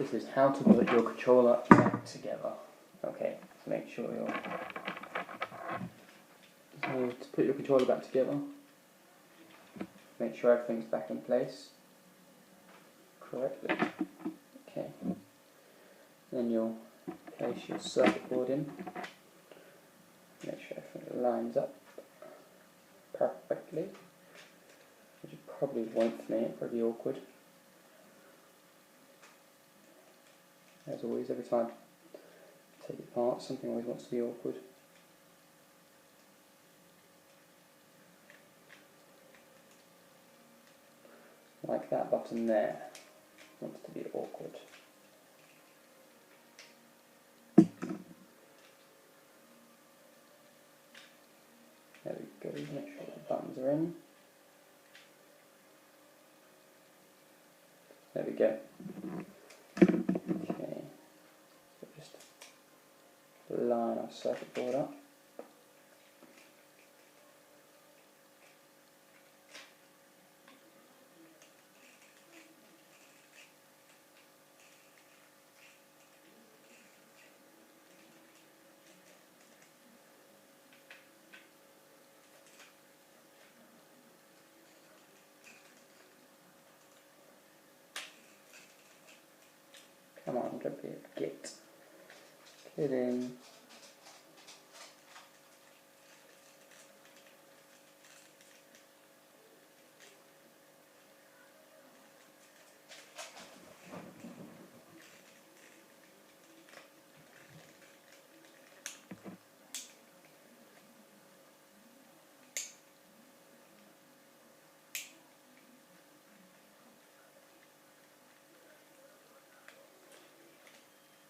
This is how to put your controller back together. Okay, so make sure you're... So to put your controller back together, make sure everything's back in place correctly. Okay. Then you'll place your circuit board in. Make sure everything lines up perfectly. Which you probably won't for me, it'll probably be awkward. As always, every time I take it apart, something always wants to be awkward. Like that button there wants to be awkward. There we go, make sure the buttons are in. There we go. Okay, so just line our circuit board up. Come on, don't be a git. Kidding.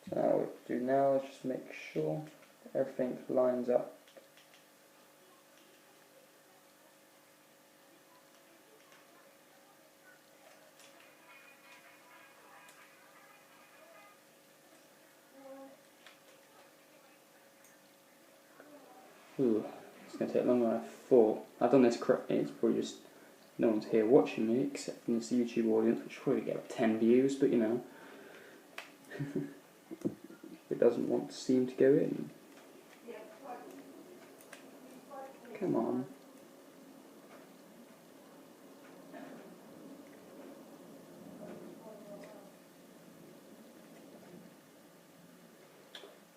So now what we do now is just make sure everything lines up. Ooh, it's going to take longer than I thought. I've done this correctly, it's probably just no one's here watching me except from this YouTube audience, which probably get like 10 views, but you know. It doesn't want to seem to go in. Come on.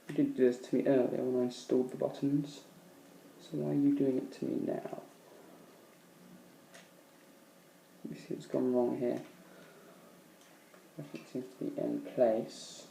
You did do this to me earlier when I installed the buttons, so why are you doing it to me now? Let me see what's gone wrong here. Everything seems to be in place.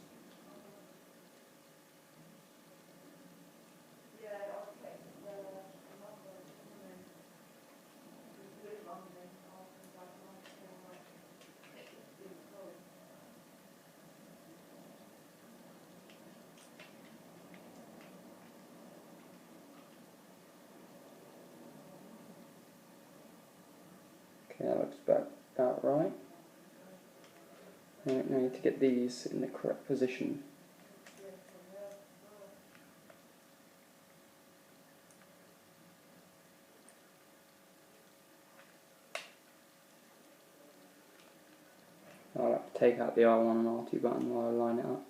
Okay, that looks about right. Right, now I need to get these in the correct position. I'll have to take out the R1 and R2 button while I line it up.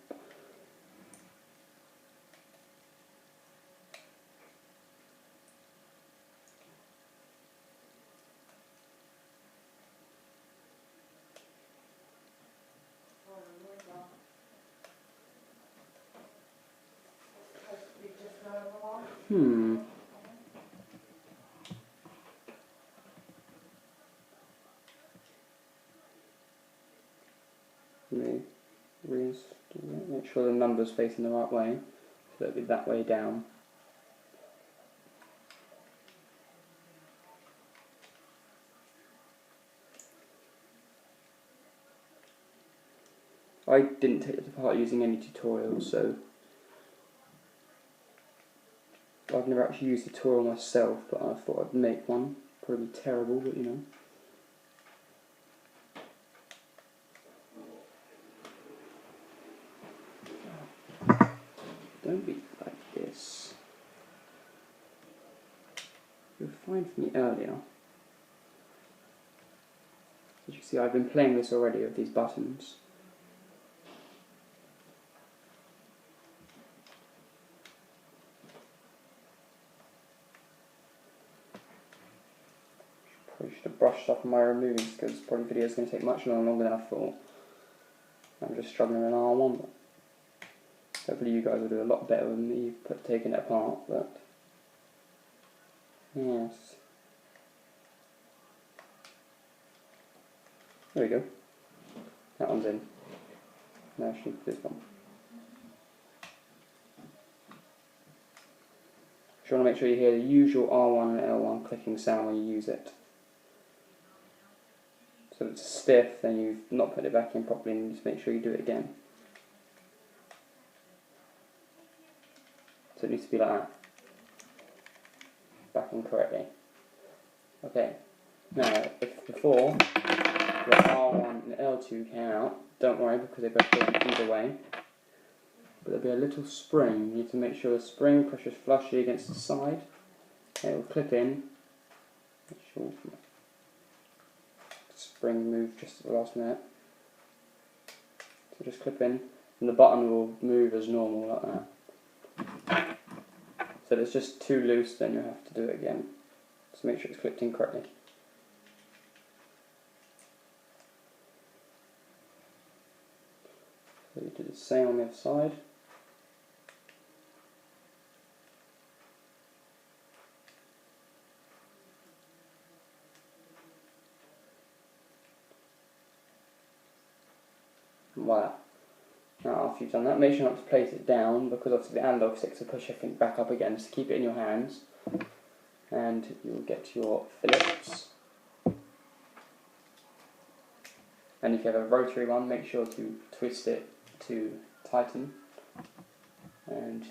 Make sure the number's facing the right way, so it'll be that way down. I didn't take this apart using any tutorials, so I've never actually used a tutorial myself, but I thought I'd make one. Probably terrible, but you know. Don't be like this. You were fine for me earlier. As you can see, I've been playing this already with these buttons. to brush off my removes because probably the video is going to take much longer than I thought. I'm just struggling with an R1, but hopefully you guys will do a lot better than me taking it apart, but yes. There we go. That one's in. Now I should do this one. Just want to make sure you hear the usual R1 and L1 clicking sound when you use it. So if it's stiff, then you've not put it back in properly, and just make sure you do it again. So it needs to be like that. Back in correctly. Okay. Now, if before the R1 and L2 came out, don't worry because they both go in either way. But there'll be a little spring. You need to make sure the spring presses flushly against the side. And it will clip in. Make sure the spring move just at the last minute. So just clip in, and the button will move as normal like that. So if it's just too loose, then you'll have to do it again. So make sure it's clipped in correctly. So you do the same on the other side. Voila. Now after you've done that, make sure not to place it down because obviously the analog sticks will push everything back up again, so keep it in your hands and you'll get your Phillips. And if you have a rotary one, make sure to twist it to tighten and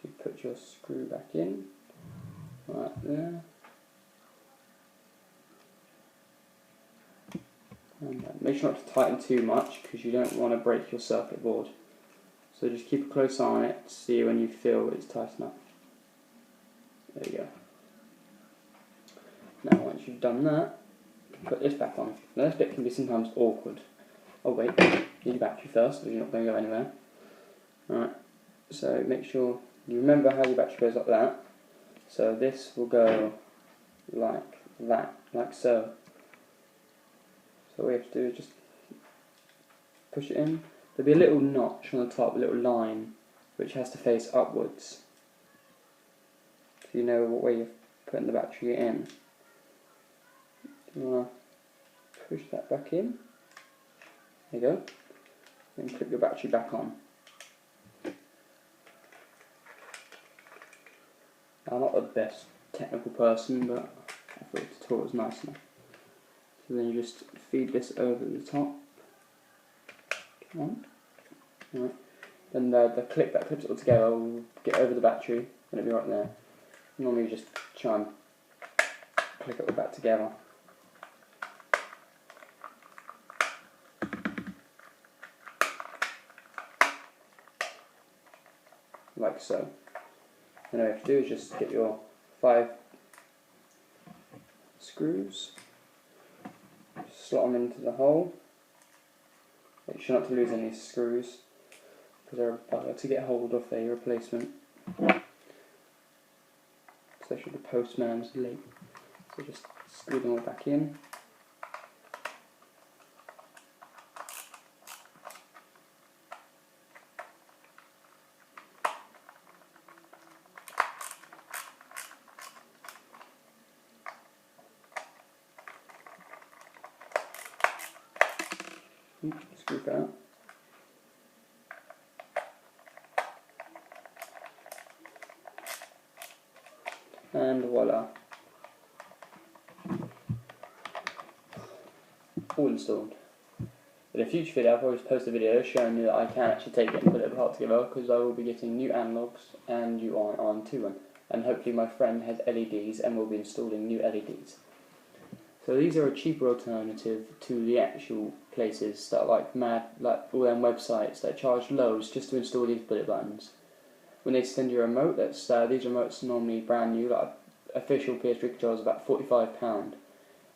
to put your screw back in, right there. And make sure not to tighten too much because you don't want to break your circuit board. So just keep a close eye on it to see when you feel it's tight enough. There you go. Now once you've done that, put this back on. Now this bit can be sometimes awkward. Oh wait, need your battery first because you're not going to go anywhere. Alright, so make sure you remember how your battery goes like that. So this will go like that, like so. So what we have to do is just push it in. There'll be a little notch on the top, a little line, which has to face upwards. So you know what way you're putting the battery in. You want to push that back in. There you go. Then clip your battery back on. Now, I'm not the best technical person, but I thought the tutorial was nice enough. So then you just feed this over the top. Come on. Right. Then the clip that clips it all together will get over the battery and it'll be right there. Normally you just try and click it all back together. Like so. And all you have to do is just get your 5 screws, slot them into the hole. Make sure not to lose any screws because they're a bugger to get hold of a replacement, especially the postman's late. So just screw them all back in. Screw that. And voila. All installed. In a future video, I'll probably post a video showing you that I can actually take it and put it apart together because I will be getting new analogs and UI onto them. And hopefully my friend has LEDs and we'll be installing new LEDs. So these are a cheaper alternative to the actual places that are like all them websites that charge loads just to install these bullet buttons. When they send you a remote, these remotes are normally brand new, like official ps3 controllers about £45.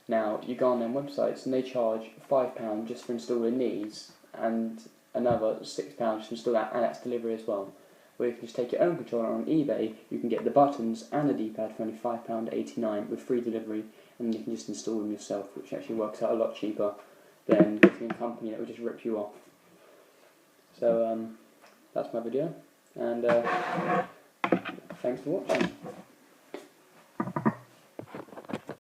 Now you go on them websites and they charge £5 just for installing these and another £6 to install that, and that's delivery as well. or you can just take your own controller on eBay. You can get the buttons and a D-pad for only £5.89 with free delivery, and you can just install them yourself, which actually works out a lot cheaper than getting a company that would just rip you off. So that's my video, and thanks for watching.